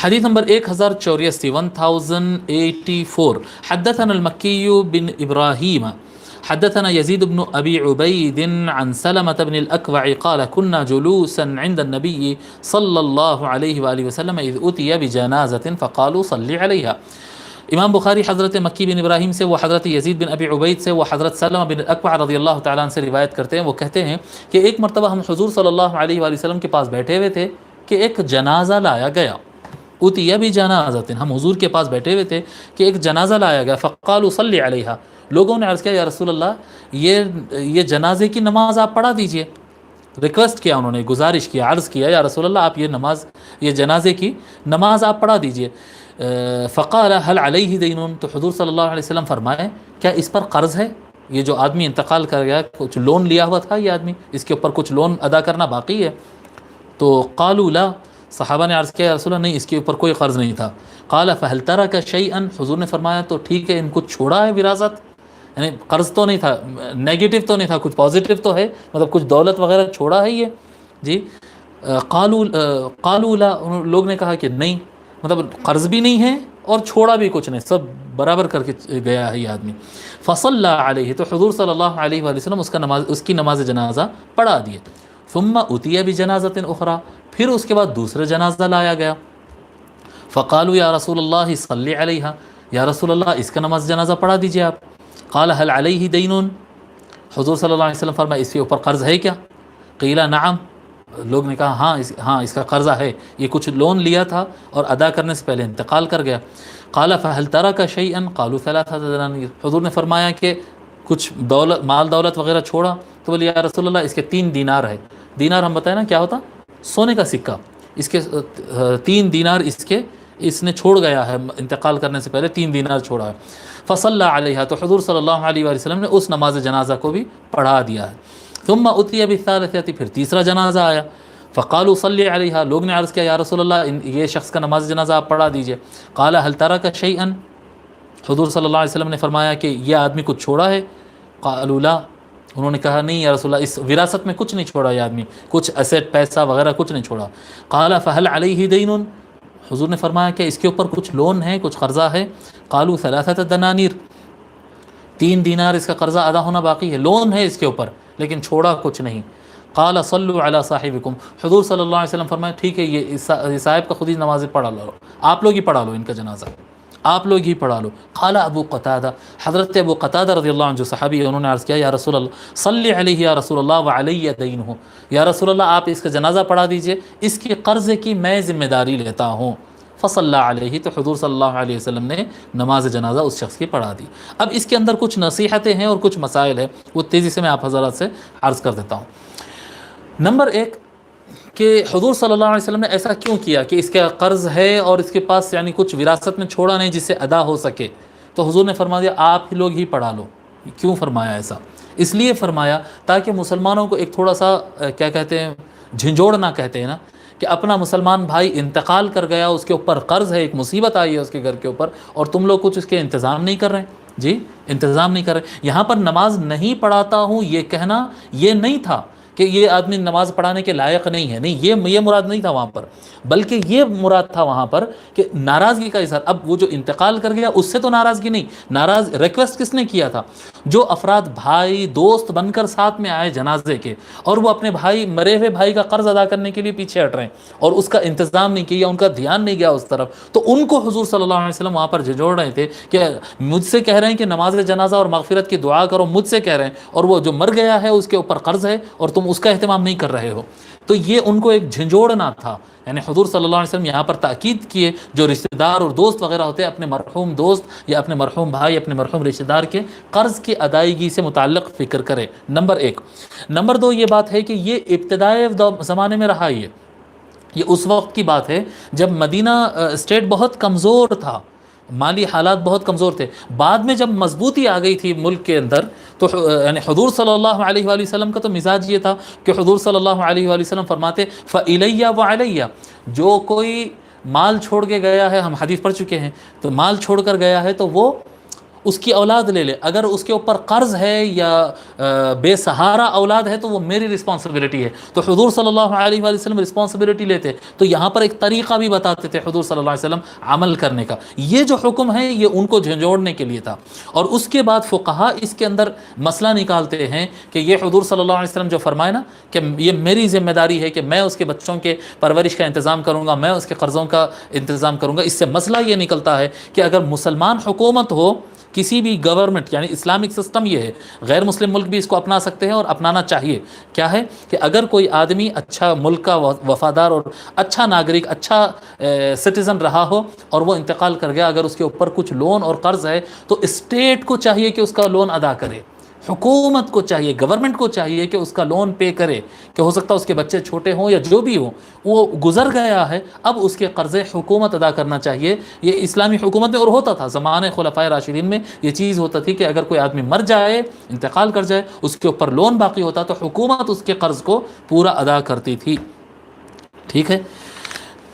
حديث نمبر 1084 حدثنا المكي بن إبراهيم حدثنا يزيد بن أبي عبيد عن سلمة بن الأكوع قال كنا جلوسا عند النبي صلى الله عليه وآله وسلم إذ أتي بجنازة فقالوا صلي عليها. امام بخاری حضرت مکی بن ابراہیم سے، وہ حضرت یزید بن ابی عبید سے، وہ حضرت سلمہ بن الاکوع رضی اللہ تعالیٰ عنہ سے روایت کرتے ہیں. وہ کہتے ہیں کہ ایک مرتبہ ہم حضور صلی اللہ علیہ وآلہ وسلم کے پاس بیٹھے ہوئے تھے کہ ایک جنازہ لایا گیا. اتیا بھی جنازۃ، ہم حضور کے پاس بیٹھے ہوئے تھے کہ ایک جنازہ لایا گیا. فقالوا صلی علیہا، لوگوں نے عرض کیا یا رسول اللہ یہ جنازے کی نماز آپ پڑھا دیجئے. ریکویسٹ کیا، انہوں نے گزارش کیا، عرض کیا یا رسول اللہ آپ یہ جنازے کی نماز آپ پڑھا دیجئے. فقال هل علیہ دین، تو حضور صلی اللہ علیہ وسلم فرمائے کیا اس پر قرض ہے؟ یہ جو آدمی انتقال کر گیا کچھ لون لیا ہوا تھا، یہ آدمی اس کے اوپر کچھ لون ادا کرنا باقی ہے؟ تو قالوا لا، صحابہ نے عرض کیا یا رسول اللہ نہیں، اس کے اوپر کوئی قرض نہیں تھا. قال فهل ترك شيئا، حضور نے فرمایا تو ٹھیک ہے ان کو چھوڑا ہے وراثت، یعنی قرض تو نہیں تھا، نیگیٹو تو نہیں تھا، کچھ پازیٹیو تو ہے، مطلب کچھ دولت وغیرہ چھوڑا ہے یہ جی. قالوا لا، لوگ نے کہا کہ نہیں، مطلب قرض بھی نہیں ہے اور چھوڑا بھی کچھ نہیں، سب برابر کر کے گیا ہے یہ آدمی. فصلی علیہ، تو حضور صلی اللہ علیہ وآلہ وسلم اس کی نماز جنازہ پڑھا دیے. ثم اتي بجنازۃ اخرى، پھر اس کے بعد دوسرا جنازہ لایا گیا. فقالوا یا رسول اللہ صلی علیہا، یا رسول اللہ اس کا نماز جنازہ پڑھا دیجئے آپ. قال هل علیہ دین، حضور صلی اللہ علیہ وسلم فرمایا اس کے اوپر قرض ہے کیا؟ قیل نعم، لوگ نے کہا ہاں اس کا قرضہ ہے، یہ کچھ لون لیا تھا اور ادا کرنے سے پہلے انتقال کر گیا. قال فهل ترك شيئا قالوا 3 دنانیر، حضور نے فرمایا کہ کچھ مال دولت وغیرہ چھوڑا؟ تو بولے یا رسول اللہ اس کے 3 دینار ہے. دینار ہم بتائیں نا کیا ہوتا، سونے کا سکہ. اس کے 3 دینار اس نے چھوڑ گیا ہے، انتقال کرنے سے پہلے 3 دینار چھوڑا ہے. فصلی علیہا، تو حضور صلی اللہ علیہ وآلہ وسلم نے اس نماز جنازہ کو بھی پڑھا دیا ہے. ثم اتي بالثالثة، پھر تیسرا جنازہ آیا. فقالوا صلی علیہا، لوگ نے عرض کیا یا رسول اللہ یہ شخص کا نماز جنازہ آپ پڑھا دیجئے. قال هل ترك شيئا، حضور صلی اللہ علیہ وسلم نے فرمایا کہ یہ آدمی کچھ چھوڑا ہے؟ قالوا لا، انہوں نے کہا نہیں یا رسول اللہ اس وراثت میں کچھ نہیں چھوڑا، یہ آدمی کچھ ایسٹ پیسہ وغیرہ کچھ نہیں چھوڑا. قال فهل علیہ دین، حضور نے فرمایا کہ اس کے اوپر کچھ لون ہے، کچھ قرضہ ہے؟ قالوا 3 دنانیر، 3 دینار اس کا قرضہ ادا ہونا باقی ہے، لون ہے اس کے اوپر لیکن چھوڑا کچھ نہیں. قال صلوا علی صاحبکم، حضور صلی اللہ علیہ وسلم فرمایا ٹھیک ہے یہ صاحب کا خود ہی نماز پڑھا لو، آپ لوگ ہی پڑھا لو ان کا جنازہ، آپ لوگ ہی پڑھا لو. قال ابو قتادہ، حضرت ابو قتادہ رضی اللہ عنہ جو صحابی ہے، انہوں نے عرض کیا یا رسول اللہ صلی علیہ یا رسول اللہ وعلی دینہ، یا رسول اللہ آپ اس کا جنازہ پڑھا دیجئے، اس کے قرضے کی میں ذمہ داری لیتا ہوں. فصلی علیہ، تو حضور صلی اللہ علیہ وسلم نے نماز جنازہ اس شخص کی پڑھا دی. اب اس کے اندر کچھ نصیحتیں ہیں اور کچھ مسائل ہیں، وہ تیزی سے میں آپ حضرات سے عرض کر دیتا ہوں. نمبر 1 کہ حضور صلی اللہ علیہ وسلم نے ایسا کیوں کیا کہ اس کا قرض ہے اور اس کے پاس یعنی کچھ وراثت میں چھوڑا نہیں جس سے ادا ہو سکے، تو حضور نے فرما دیا آپ لوگ ہی پڑھا لو. کیوں فرمایا ایسا؟ اس لیے فرمایا تاکہ مسلمانوں کو ایک تھوڑا سا کیا کہتے ہیں جھنجھوڑنا کہتے ہیں نا، کہ اپنا مسلمان بھائی انتقال کر گیا، اس کے اوپر قرض ہے، ایک مصیبت آئی ہے اس کے گھر کے اوپر، اور تم لوگ کچھ اس کے انتظام نہیں کر رہے ہیں جی، انتظام نہیں کر رہے. یہاں پر نماز نہیں پڑھاتا ہوں یہ کہنا یہ نہیں تھا کہ یہ آدمی نماز پڑھانے کے لائق نہیں ہے، نہیں، یہ مراد نہیں تھا وہاں پر، بلکہ یہ مراد تھا وہاں پر کہ ناراضگی کا اظہار. اب وہ جو انتقال کر گیا اس سے تو ناراضگی نہیں، ریکویسٹ کس نے کیا تھا؟ جو افراد بھائی دوست بن کر ساتھ میں آئے جنازے کے، اور وہ اپنے بھائی مرے ہوئے بھائی کا قرض ادا کرنے کے لیے پیچھے ہٹ رہے ہیں اور اس کا انتظام نہیں کیا، ان کا دھیان نہیں گیا اس طرف، تو ان کو حضور صلی اللہ علیہ وسلم وہاں پر جھنجھوڑ رہے تھے کہ مجھ سے کہہ رہے ہیں کہ نماز جنازہ اور مغفرت کی دعا کرو، مجھ سے کہہ رہے ہیں، اور وہ جو مر گیا ہے اس کے اوپر قرض ہے اور تم اس کا اہتمام نہیں کر رہے ہو. تو یہ ان کو ایک جھنجھوڑنا تھا. یعنی حضور صلی اللہ علیہ وسلم یہاں پر تاکید کیے جو رشتہ دار اور دوست وغیرہ ہوتے ہیں اپنے مرحوم دوست یا اپنے مرحوم بھائی اپنے مرحوم رشتہ دار کے قرض کی ادائیگی سے متعلق فکر کرے. نمبر 1. نمبر 2 یہ بات ہے کہ یہ ابتدائی زمانے میں رہا، یہ اس وقت کی بات ہے جب مدینہ اسٹیٹ بہت کمزور تھا، مالی حالات بہت کمزور تھے. بعد میں جب مضبوطی آ گئی تھی ملک کے اندر تو یعنی حضور صلی اللہ علیہ وآلہ وسلم کا تو مزاج یہ تھا کہ حضور صلی اللہ علیہ وآلہ وسلم فرماتے فَإِلَيَّ وَعَلَيَّ، جو کوئی مال چھوڑ کے گیا ہے، ہم حدیث پڑھ چکے ہیں، تو مال چھوڑ کر گیا ہے تو وہ اس کی اولاد لے لے، اگر اس کے اوپر قرض ہے یا بے سہارا اولاد ہے تو وہ میری رسپانسبلٹی ہے۔ تو حضور صلی اللہ علیہ وآلہ وسلم رسپانسبلٹی لیتے، تو یہاں پر ایک طریقہ بھی بتاتے تھے حضور صلی اللہ علیہ وسلم عمل کرنے کا۔ یہ جو حکم ہے یہ ان کو جھنجھوڑنے کے لیے تھا، اور اس کے بعد فقہا اس کے اندر مسئلہ نکالتے ہیں کہ یہ حضور صلی اللہ علیہ وسلم جو فرمائے نا کہ یہ میری ذمہ داری ہے کہ میں اس کے بچوں کے پرورش کا انتظام کروں گا، میں اس کے قرضوں کا انتظام کروں گا، اس سے مسئلہ یہ نکلتا ہے کہ اگر مسلمان حکومت ہو، کسی بھی گورنمنٹ، یعنی اسلامک سسٹم یہ ہے، غیر مسلم ملک بھی اس کو اپنا سکتے ہیں اور اپنانا چاہیے، کیا ہے کہ اگر کوئی آدمی اچھا ملک کا وفادار اور اچھا ناگرک، اچھا سٹیزن رہا ہو اور وہ انتقال کر گیا، اگر اس کے اوپر کچھ لون اور قرض ہے تو اسٹیٹ کو چاہیے کہ اس کا لون ادا کرے، حکومت کو چاہیے، گورنمنٹ کو چاہیے کہ اس کا لون پے کرے، کہ ہو سکتا ہے اس کے بچے چھوٹے ہوں یا جو بھی ہوں، وہ گزر گیا ہے، اب اس کے قرضے حکومت ادا کرنا چاہیے۔ یہ اسلامی حکومت میں اور ہوتا تھا، زمانے خلفائے راشدین میں یہ چیز ہوتا تھی کہ اگر کوئی آدمی مر جائے، انتقال کر جائے، اس کے اوپر لون باقی ہوتا تو حکومت اس کے قرض کو پورا ادا کرتی تھی۔ ٹھیک ہے،